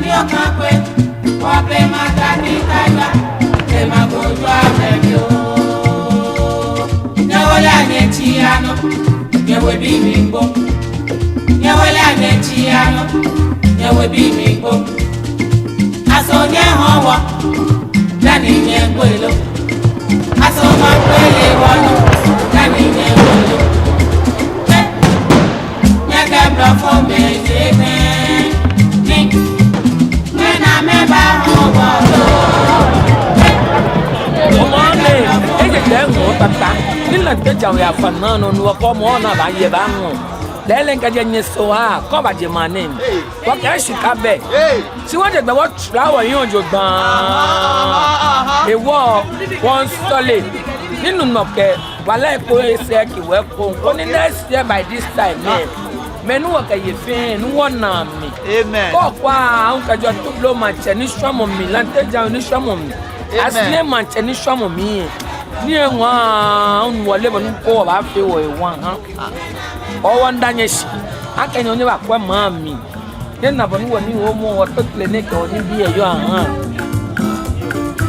Kakwe, wape magani kaya, ema gojwa mebyo. Nyawala nechiano, nyawe bimbo. Nyawala nechiano, nyawe bimbo. Aso nyahawa, nani nyengwelo. Aso makwele wano, nani nyengwelo. Nyakabla fome jene. Tata, nila teja ya fanano nuwa komo na ba ye ba ngo. Lele nkaje nyesoa ko ba je manem. Wa ka shika be. Si won de gbe what flower yin ojo gban. E wo one solid. Ninu no ke wala ko ese ki we ko ni next year by this time menu wa ka ye fe nu wona mi. Amen. Ko kwa an ka jo tublo ma che ni swamo mi lan teja ni swamo mi. Asne man che ni swamo mi. Ni enwa onwole bonu ko ba fe wo ewan ha o wanda nyeshi akenyo ni ba kwa mami ni na bonu wo ni wo mo wo to clinic o ni bi eyo ha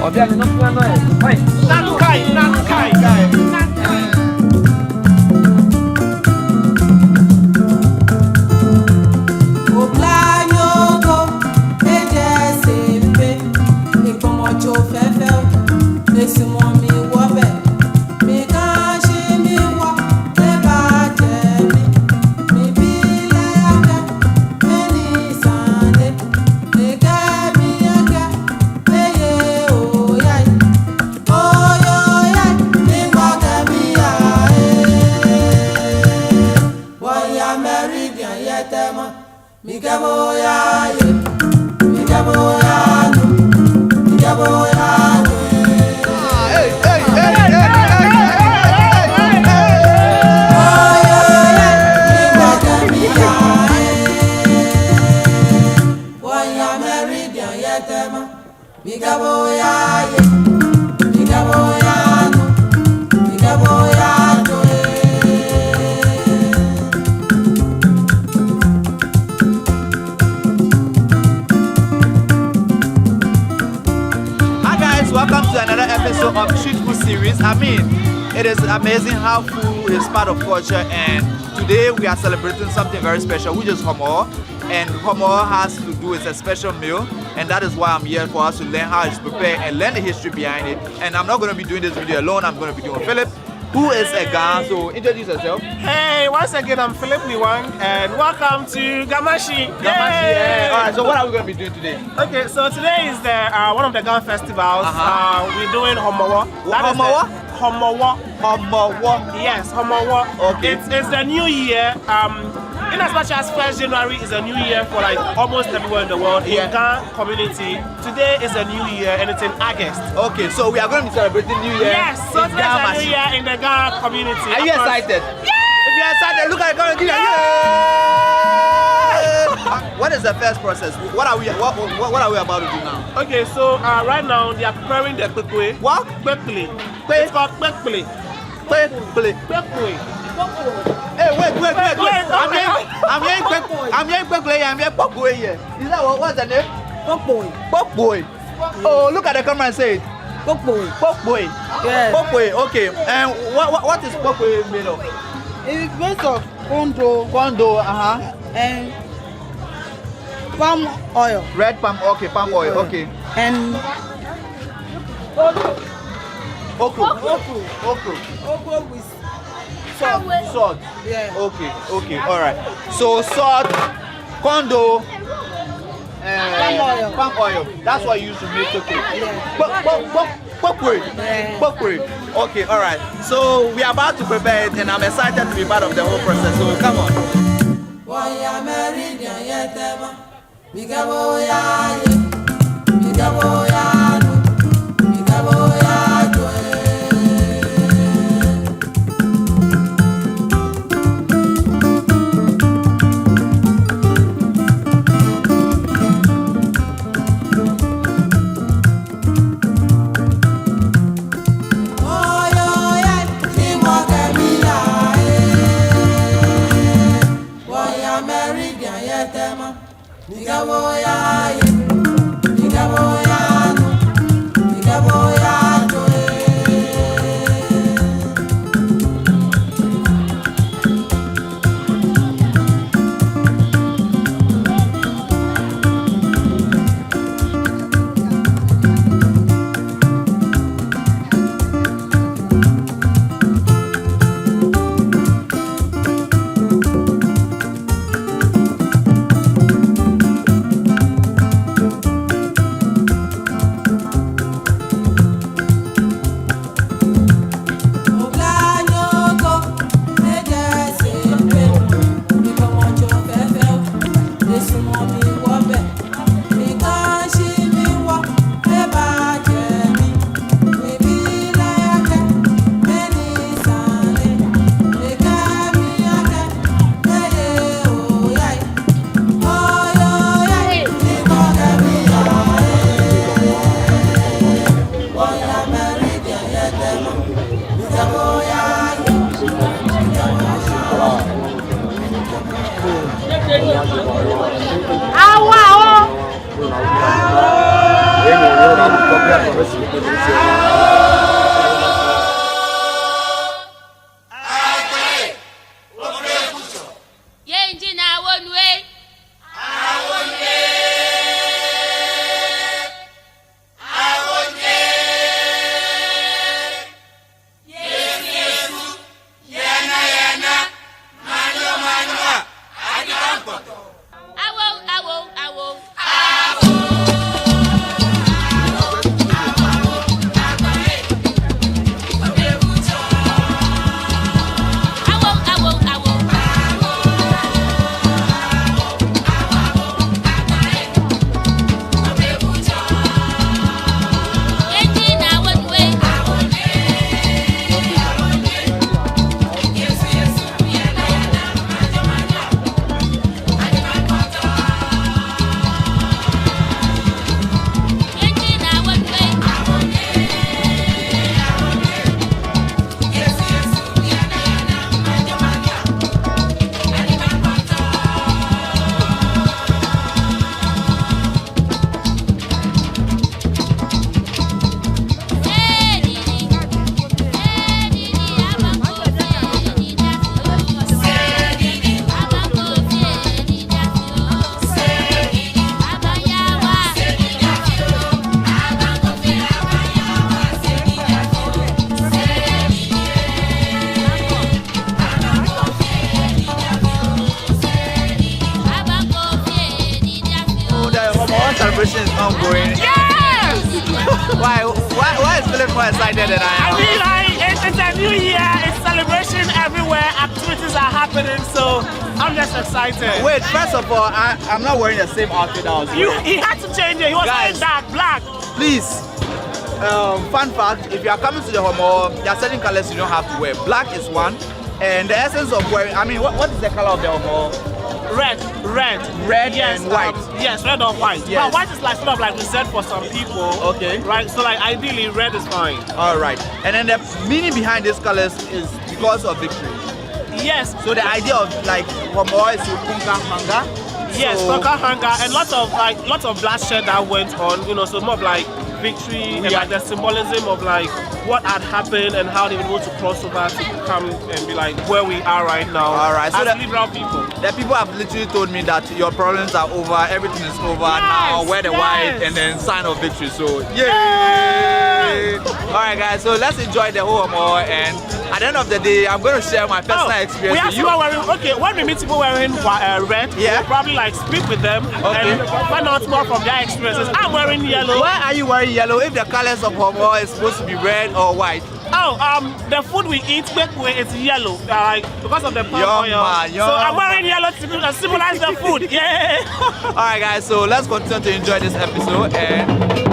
obi ani no plan no e fine nan kai It is amazing how food is part of culture, and today we are celebrating something very special, which is Homowo. And Homowo has to do with a special meal, and that is why I'm here, for us to learn how it's prepared and learn the history behind it. And I'm not going to be doing this video alone. I'm going to be doing Philip, who is a Ghana. So introduce yourself. Hey, once again, I'm Philip Niwang, and welcome to Gamashi. Yeah. All right, so what are we going to be doing today? Okay, so today is the one of the Ghana festivals. We're doing Homowo. Homowo? Homowo. Yes, Homowo. Okay. It's the new year. In as much as 1st January is a new year for like almost everywhere in the world, in Ghana community, today is a new year and it's in August. Okay, so we are going to be celebrating New Year. Yes, so today's a new year in the Ghana community. Are you excited? Yeah! If you're excited, look at the community. Yeah! What is the first process? What are we about to do now? Okay, so right now they are preparing the kwekwe. What? Kwekwe. It's called kwekwe. Kwekwe. Hey, wait. I'm hearing kwekwe. I'm hearing kwekwe here. Is that what's the name? Kwekwe. Oh, look at the camera and say it. Kwekwe. Yes. Kwekwe. Okay. And what is kwekwe made of? It's made of kondo. And palm oil. Red palm. Okay, palm oil. Okay. And okra with salt. Yeah. Okay, all right. So salt, kondo, palm oil. That's what you use to make cooking. Pokwe. Okay, all right. So we are about to prepare it, and I'm excited to be part of the whole process. So come on. celebration is ongoing. Yes! Why is Philip more excited than I am? I mean, it's a new year, it's celebration everywhere, activities are happening, so I'm just excited. Wait, first of all, I'm not wearing the same outfit I was wearing. He had to change it, he was wearing dark, black. Please, fun fact, if you are coming to the Homowo, there are certain colors you don't have to wear. Black is one, and the essence of wearing, I mean, what is the color of the Homowo? Red yes, and white. Yes, red or white. Yes. But white is like sort of like reserved for some people. Okay. Right. So like ideally red is fine. All right. And then the meaning behind these colors is because of victory. Yes. So the idea of like Homowo is to conquer hunger. Yes, conquer hunger and lots of bloodshed that went on. You know, so more of like victory and like the symbolism of like what had happened and how they were able to cross over to come and be like where we are right now. All right. So as liberal people. The people have literally told me that your problems are over, everything is over now. Wear the white and then sign of victory. So yay! All right, guys. So let's enjoy the whole Homowo, and at the end of the day, I'm going to share my personal experience. We have with you. wearing, okay, when we meet people wearing red, we'll probably like speak with them and find out more from their experiences. I'm wearing yellow. Why are you wearing yellow if the colors of Homowo is supposed to be red or white? The food we eat, it's yellow, like because of the palm oil. So I'm wearing yellow to symbolize the food. Yeah. All right, guys. So let's continue to enjoy this episode and.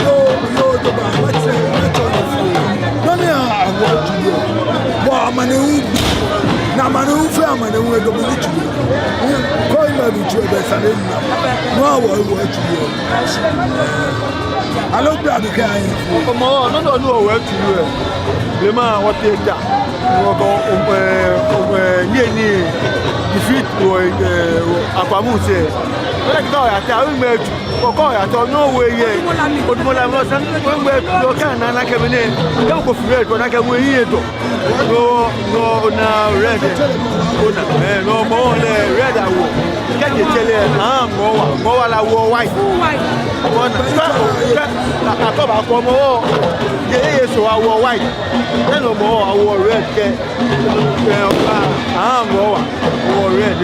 Yo, man and we go to you. Call my video best and then no one will watch you. I don't grab the guy. No, where to you. The man what take that. Defeat Aquamu say. When I tell you, I don't know where you are. But when I was when you can and I come in, don't go for it when I come here. No, now red. No more red. I will. Can you tell you? More la war white. I come back from more. Yes, so I wore white. No more, I wore red. I'm more red.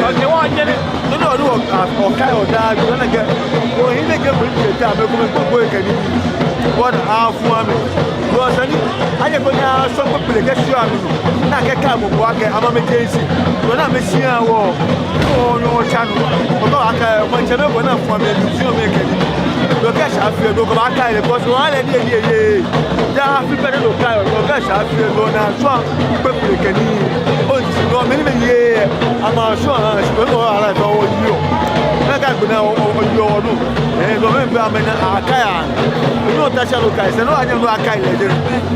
Okay, what I get it? No, okay, or that. When I get, well, he may get the time. What half woman? Because I never know some people get you. I get come and walk. I'm a McKenzie. When I'm a senior war, no channel. When I'm from a museum making. Look at Sheffield, look at Kyle, because one idea, there are people who look at Sheffield, no, now, so people can eat. Oh, many years, I'm sure I'm like all you. I got to know what you all do. And remember, I'm in Accra. You know, that's a look at it. I know Accra.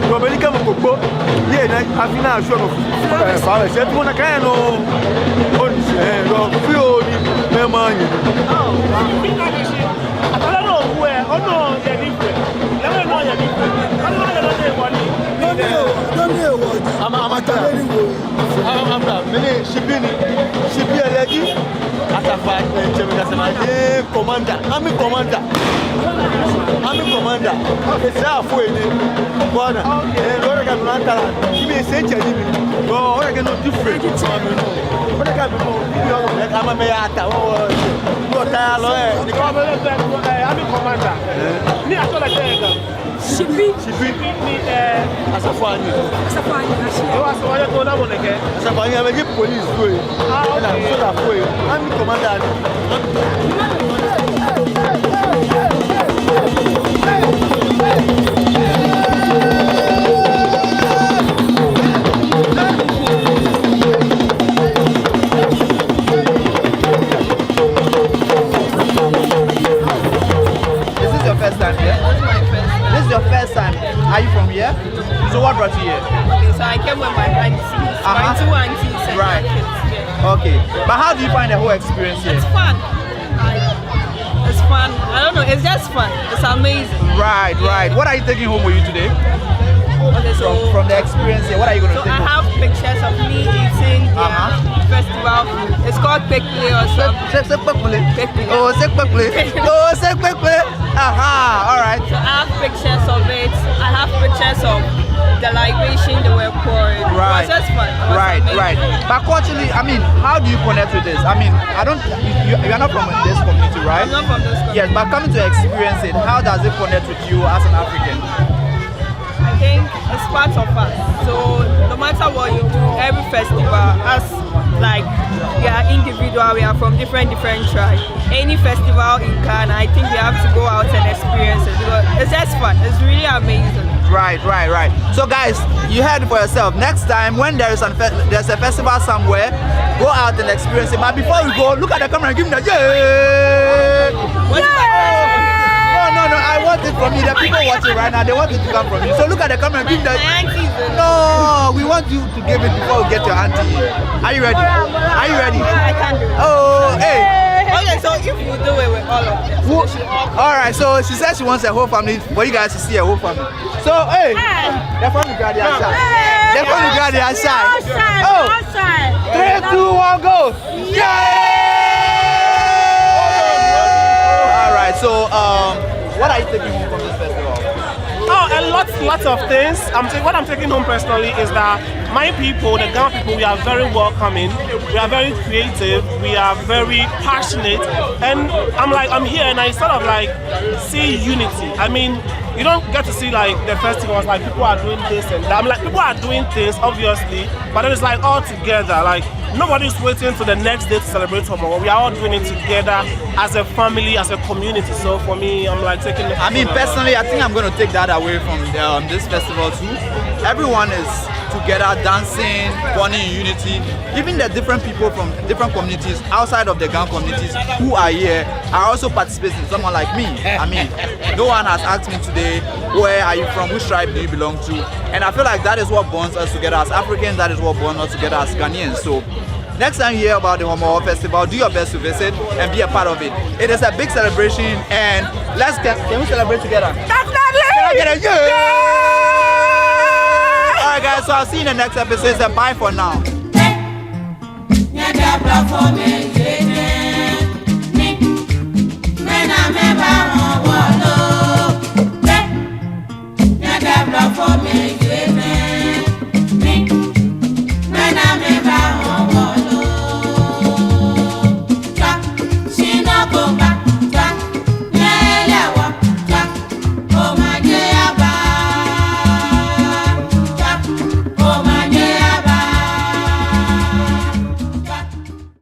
But when you come to book, yeah, I feel I'm sure of I said, when I can know, feel the money. I don't know where. Oh no, they're different. Never know you're different. I don't know what. Don't know what. I'm telling you. I'm she be a lady. As a fact, commander. I'm a commander. It's halfway. But I got one talent. Give me a century. Oh, I can do different. What I got before, I'm a meata. I'm a commander. Me, I told her. She be as a fine. As a fine. As a fine, I'm a police way. I'm commander. Is this your first time here? This is your first time. Are you from here? So what brought you here? Okay, so I came with my aunties, my two aunties and Right. my kids. Yeah. Okay. But how do you find the whole experience here? It's fun. It's fun. I don't know. It's just fun. It's amazing. Right. What are you taking home with you today? Okay, so From the experience here, what are you going to take I home? have pictures of me eating the festival. It's called Pekle or something. Pekle. Oh, sekpekle. Aha, all right. So I have pictures of it. I have pictures of the libation they were pouring. Right. It was just fun. It was Right. amazing. But culturally, I mean, how do you connect with this? I mean, you're not from this community, right? I'm not from this country. Yes, but coming to experience it, how does it connect with you as an African? I think it's part of us. So no matter what you do, every festival, us like we are individual, we are from different tribes. Any festival in Ghana, I think we have to go out and experience it because it's just fun. It's really amazing. Right. So guys, you heard it for yourself. Next time when there's a festival somewhere, go out and experience it. But before we go, look at the camera and give me the yeah. No, I want it from you. The people watching right now, they want it to come from you. So look at the camera and give the no, we want you to give it before we get your auntie. Are you ready? I can do it. Oh, hey. Okay, so if you do it with all of them, so they should all come. Alright, so she said she wants a whole family for you guys to see a whole family. So, hey, they're from the garden outside. They're from the garden outside. Oh, 3, 2, 1, go! Yeah! Alright, so, what are you taking home from this festival? Oh, and lots of things. What I'm taking home personally is that my people, the Ghana people, we are very welcoming, we are very creative, we are very passionate, and I'm here and I sort of like see unity. I mean, you don't get to see like the festivals, like people are doing this and that. I'm like, people are doing things, obviously, but it's like all together. Like nobody's waiting for the next day to celebrate Homowo. We are all doing it together as a family, as a community. So for me, I'm like taking it. I mean, personally, I think I'm going to take that away from this festival too. Everyone is together, dancing, bonding in unity. Even the different people from different communities outside of the Gang communities who are here are also participating. Someone like me. I mean, no one has asked me today, where are you from, which tribe do you belong to? And I feel like that is what bonds us together as Africans, that is what bonds us together as Ghanaians. So next time you hear about the Homowo Festival, do your best to visit and be a part of it. It is a big celebration, and can we celebrate together? Definitely! Yeah! Alright guys, so I'll see you in the next episode, so bye for now. When I